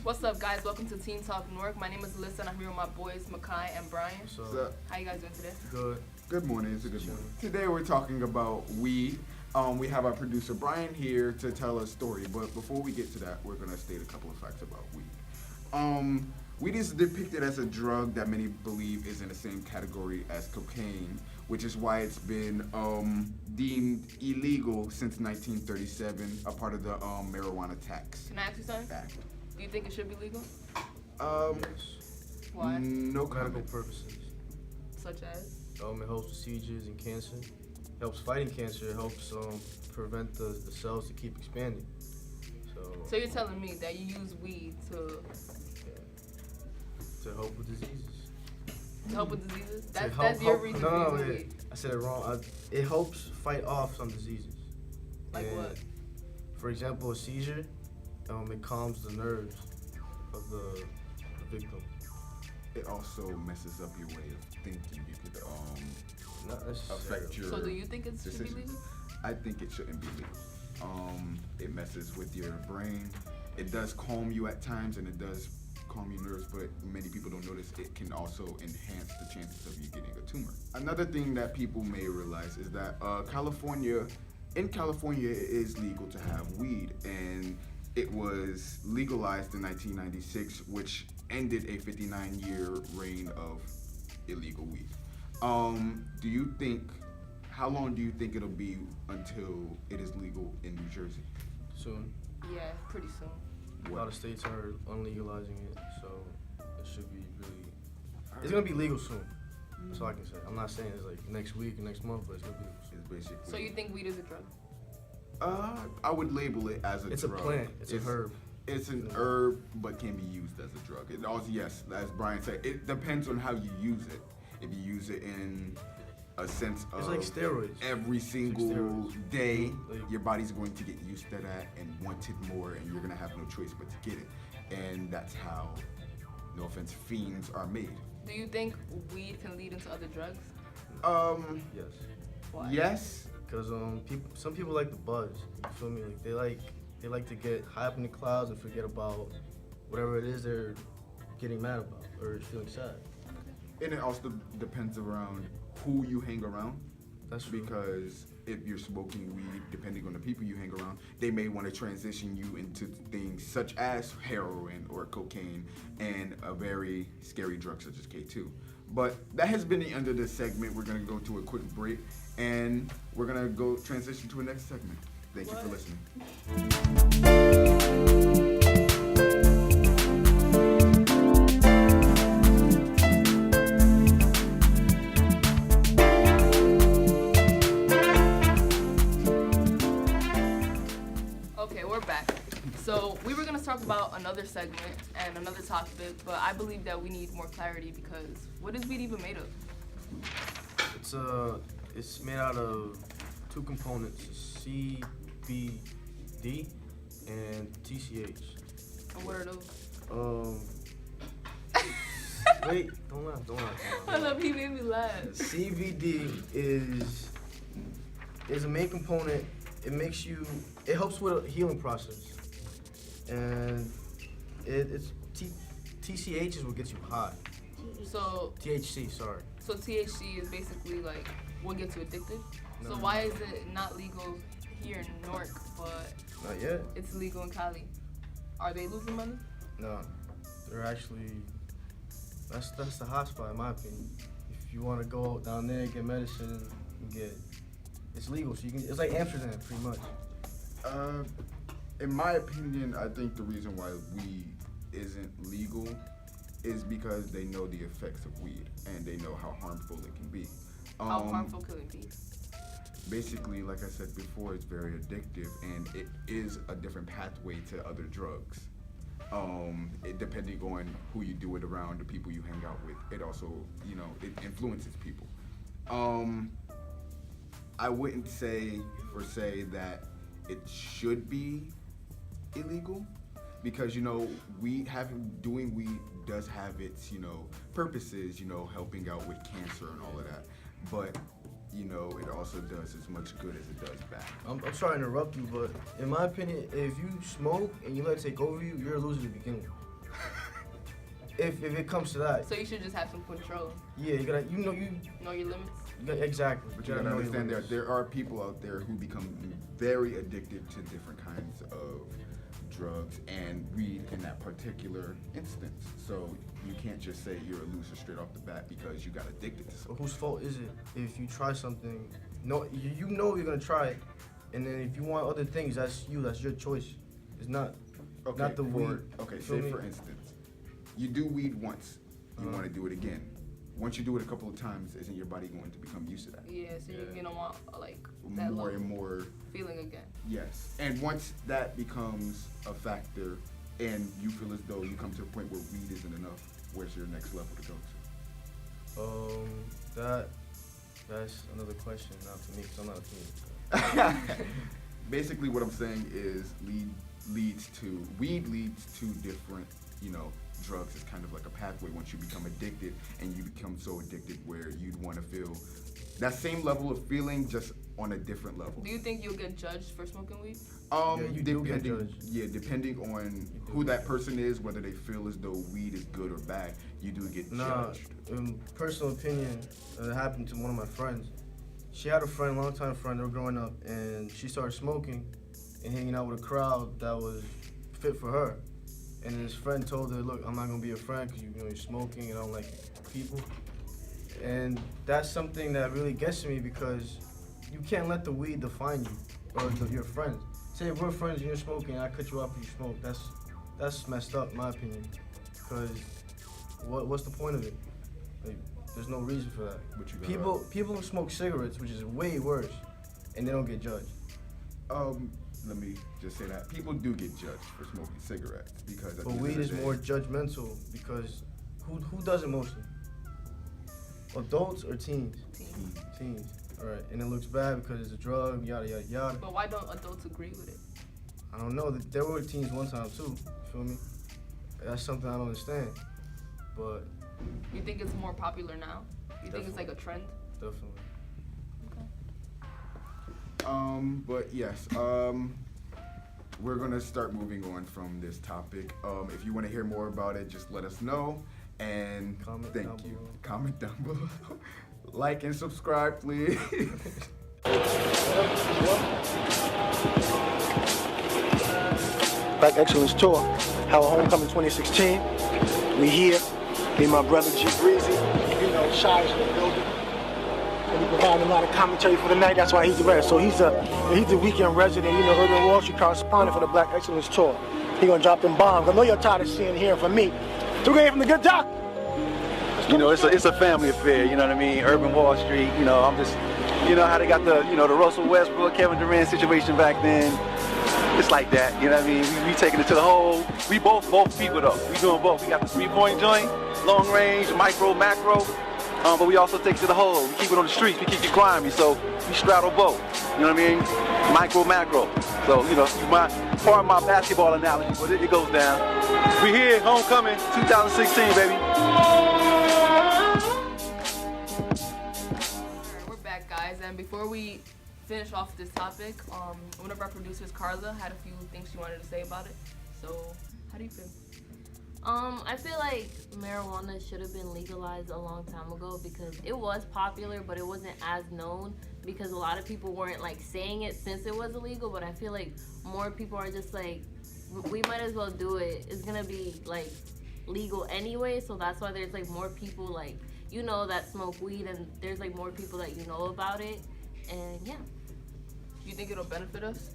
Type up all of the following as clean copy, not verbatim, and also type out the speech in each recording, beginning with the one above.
What's up, guys? Welcome to Teen Talk Newark. My name is Alyssa, and I'm here with my boys, Makai and Brian. What's up? How you guys doing today? Good. Good morning. It's a good morning. Today we're talking about weed. We have our producer Brian here to tell a story, but before we get to that, we're gonna state a couple of facts about weed. Weed is depicted as a drug that many believe is in the same category as cocaine, which is why it's been deemed illegal since 1937, a part of the marijuana tax Can I ask you something? act. Do you think it should be legal? Yes. Why? No Medical comment. purposes. Such as? It helps with seizures and cancer. Helps fighting cancer. It helps prevent the cells to keep expanding. So you're telling me that you use weed to help with diseases. help with diseases? To That's help- your help- reason no, for using no, weed. I said it wrong. It helps fight off some diseases. Like And what? For example, a seizure, it calms the nerves of the victim. It also messes up your way of thinking. You could Not necessarily. affect your So do you think it should be decisions. legal? I think it shouldn't be legal. It messes with your brain. It does calm you at times, and it does calm your nerves, but many people don't notice it can also enhance the chances of you getting a tumor. Another thing that people may realize is that in California, it is legal to have weed, and it was legalized in 1996, which ended a 59-year reign of illegal weed. How long do you think it'll be until it is legal in New Jersey? Soon. Yeah, pretty soon. A lot of states are unlegalizing it, so it should be really. It's gonna be legal soon. That's all I can say. I'm not saying it's like next week or next month, but it's gonna be legal soon. It's basically. So you think weed is a drug? I would label it as a It's drug. a plant. It's a herb. It's an herb, but can be used as a drug. It also, yes, as Brian said, it depends on how you use it. If you use it in a sense of It's like steroids. every single steroids. day, Like- your body's going to get used to that and want it more, and you're gonna have no choice but to get it. And that's how, no offense, fiends are made. Do you think weed can lead into other drugs? Yes. Why? Yes. Cause some people like the buzz. You feel me? Like they like to get high up in the clouds and forget about whatever it is they're getting mad about or feeling sad. And it also depends around who you hang around. That's true. Because if you're smoking weed, depending on the people you hang around, they may want to transition you into things such as heroin or cocaine and a very scary drug such as K2. But that has been the end of this segment. We're going to go to a quick break, and we're going to go transition to the next segment. Thank you for listening. Okay, we're back. So we were gonna talk about another segment and another topic, but I believe that we need more clarity because what is weed even made of? It's made out of two components: CBD and TCH. And what are those? Wait, don't laugh. I love he made me laugh. CBD is a main component. It helps with a healing process, and TCH is what gets you high. So THC, sorry. So THC is basically like what gets you addicted. So No. why is it not legal here in Newark, but Not yet. it's legal in Cali? Are they losing money? No, they're actually. That's the hot spot in my opinion. If you want to go down there and get medicine, it's legal. So you can. It's like Amsterdam, pretty much. In my opinion, I think the reason why weed isn't legal is because they know the effects of weed and they know how harmful it can be. How harmful could it be? Basically, like I said before, it's very addictive and it is a different pathway to other drugs. Depending on who you do it around, the people you hang out with, it also, it influences people. I wouldn't say that it should be illegal because doing weed does have its purposes, helping out with cancer and all of that, but it also does as much good as it does bad. I'm sorry to interrupt you, but in my opinion, if you smoke and you let it take over you, you're a loser to begin with. if it comes to that, So you should just have some control. yeah, you gotta, Know your limits. exactly. But you gotta know your understand limits. there are people out there who become very addicted to different kinds of drugs and weed in that particular instance. So you can't just say you're a loser straight off the bat because you got addicted to But something. whose fault is it if you try something? No, you know you're gonna try it, and then if you want other things, that's your choice. It's not not the weed. Okay, Feel say me? for instance, you do weed once, you want to do it again. Once you do it a couple of times, isn't your body going to become used to that? Yeah, so you're Yeah. gonna want like that More low and more. feeling again. Yes, and once that becomes a factor, and you feel as though you come to a point where weed isn't enough, where's your next level to go to? That's another question, not to me, 'cause I'm not a teen. Basically, what I'm saying is weed leads to different, drugs. It's kind of like a pathway once you become addicted, and you become so addicted where you'd want to feel that same level of feeling, just on a different level. Do you think you'll get judged for smoking weed? Yeah, you do get Depending, judged. depending on who that person is, whether they feel as though weed is good or bad, you do get judged. In personal opinion, it happened to one of my friends. She had a friend, longtime friend, they were growing up, and she started smoking and hanging out with a crowd that was fit for her. And his friend told her, look, I'm not gonna be a friend because you're smoking and I don't like people. And that's something that really gets to me because you can't let the weed define you or your friends. Say if we're friends and you're smoking and I cut you off and you smoke, that's messed up in my opinion. Because what's the point of it? Like, there's no reason for that. But you gotta- People who smoke cigarettes, which is way worse, and they don't get judged. Let me just say that people do get judged for smoking cigarettes because at the But end of weed the is day- more judgmental because who does it mostly? Adults or teens? Teens. Teens. All right, and it looks bad because it's a drug, yada yada yada. But why don't adults agree with it? I don't know. There were teens one time too. Feel me? That's something I don't understand. But You think it's more popular now? You think it's like a trend? definitely. But yes, we're gonna start moving on from this topic. If you want to hear more about it, just let us know. And Comment thank down you. below. Comment down below. Like and subscribe, please. Black Excellence Tour, Howard Homecoming 2016. We here. Me and my brother G Breezy. Shy's in the building. And we providing a lot of commentary for the night. That's why he's the rest. So he's a weekend resident, Urban Wall Street correspondent for the Black Excellence Tour. He gonna drop them bombs. I know you're tired of seeing and hearing from me. Two games from the good doc. It's a family affair, you know what I mean? Urban Wall Street, I'm just, how they got the Russell Westbrook, Kevin Durant situation back then. It's like that, you know what I mean? We taking it to the whole, we both people though. We doing both. We got the 3-point joint, long range, micro, macro, but we also take it to the whole. We keep it on the streets, we keep it grimy, so we straddle both. You know what I mean? Micro, macro. So, you part of my basketball analogy, but it goes down. We here, homecoming, 2016, baby. We're back, guys, and before we finish off this topic, one of our producers, Carla, had a few things she wanted to say about it. So, how do you feel? I feel like marijuana should have been legalized a long time ago because it was popular, but it wasn't as known because a lot of people weren't like saying it since it was illegal. But I feel like more people are just like, we might as well do it. It's gonna be like legal anyway, so that's why there's like more people like that smoke weed, and there's like more people that about it, and yeah. You think it'll benefit us?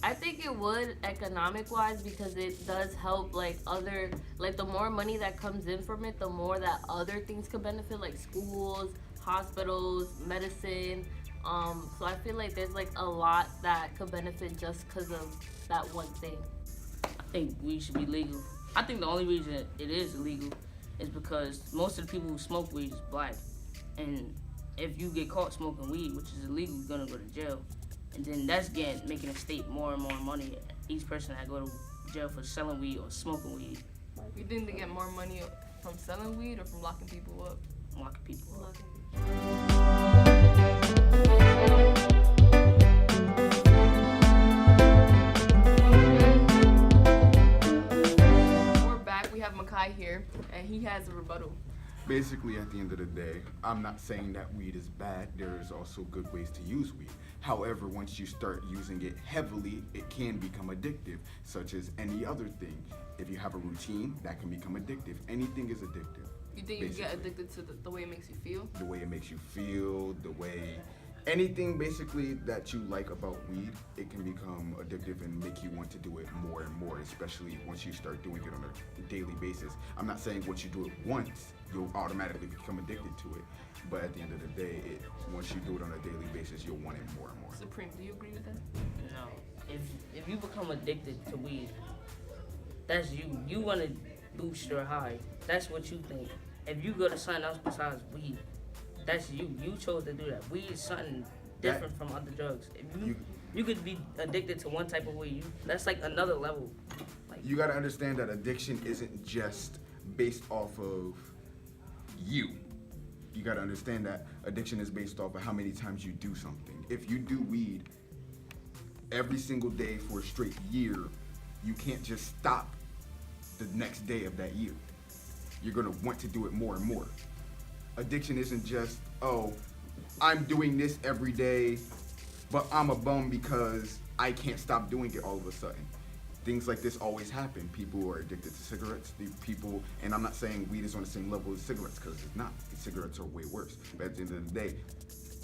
I think it would economic wise because it does help the more money that comes in from it, the more that other things could benefit, like schools, hospitals, medicine. So I feel like there's a lot that could benefit just because of that one thing. I think weed should be legal. I think the only reason it is illegal is because most of the people who smoke weed is black. And if you get caught smoking weed, which is illegal, you're gonna go to jail. And then that's making the state more and more money. Each person that go to jail for selling weed or smoking weed. You think they get more money from selling weed or from locking people up? Locking people up. We're back. We have Makai here, and he has a rebuttal. Basically, at the end of the day, I'm not saying that weed is bad. There's also good ways to use weed. However, once you start using it heavily, it can become addictive, such as any other thing. If you have a routine, that can become addictive. Anything is addictive. You think you get addicted to the way it makes you feel? The way it makes you feel, the way anything basically that you like about weed, it can become addictive and make you want to do it more and more, especially once you start doing it on a daily basis. I'm not saying once you do it once, you'll automatically become addicted to it. But at the end of the day, once you do it on a daily basis, you'll want it more and more. Supreme, do you agree with that? No. If you become addicted to weed, that's you. You want to boost your high. That's what you think. If you go to something else besides weed, that's you. You chose to do that. Weed is something different from other drugs. If you could be addicted to one type of weed. That's like another level. Like, you got to understand that addiction isn't just based off of you. You got to understand that addiction is based off of how many times you do something. If you do weed every single day for a straight year, you can't just stop the next day of that year. You're going to want to do it more and more. Addiction isn't just, oh, I'm doing this every day, but I'm a bum because I can't stop doing it all of a sudden. Things like this always happen. People are addicted to cigarettes. And I'm not saying weed is on the same level as cigarettes, because it's not. Cigarettes are way worse. But at the end of the day,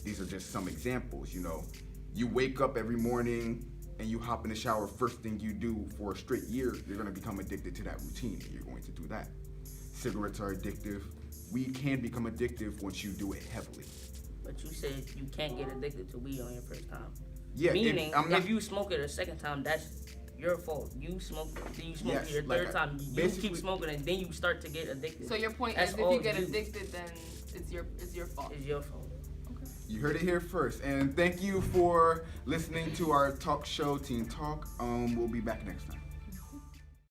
these are just some examples. You wake up every morning and you hop in the shower. First thing you do for a straight year, you're going to become addicted to that routine. You're going to do that. Cigarettes are addictive. Weed can become addictive once you do it heavily. but you said you can't get addicted to weed on your first time. Yeah, meaning if you smoke it a second time, that's your fault. You smoke, then you smoke it your third time. You keep smoking, and then you start to get addicted. So your point is, if you get addicted, then it's your fault. It's your fault. Okay. You heard it here first, and thank you for listening to our talk show, Teen Talk. We'll be back next time.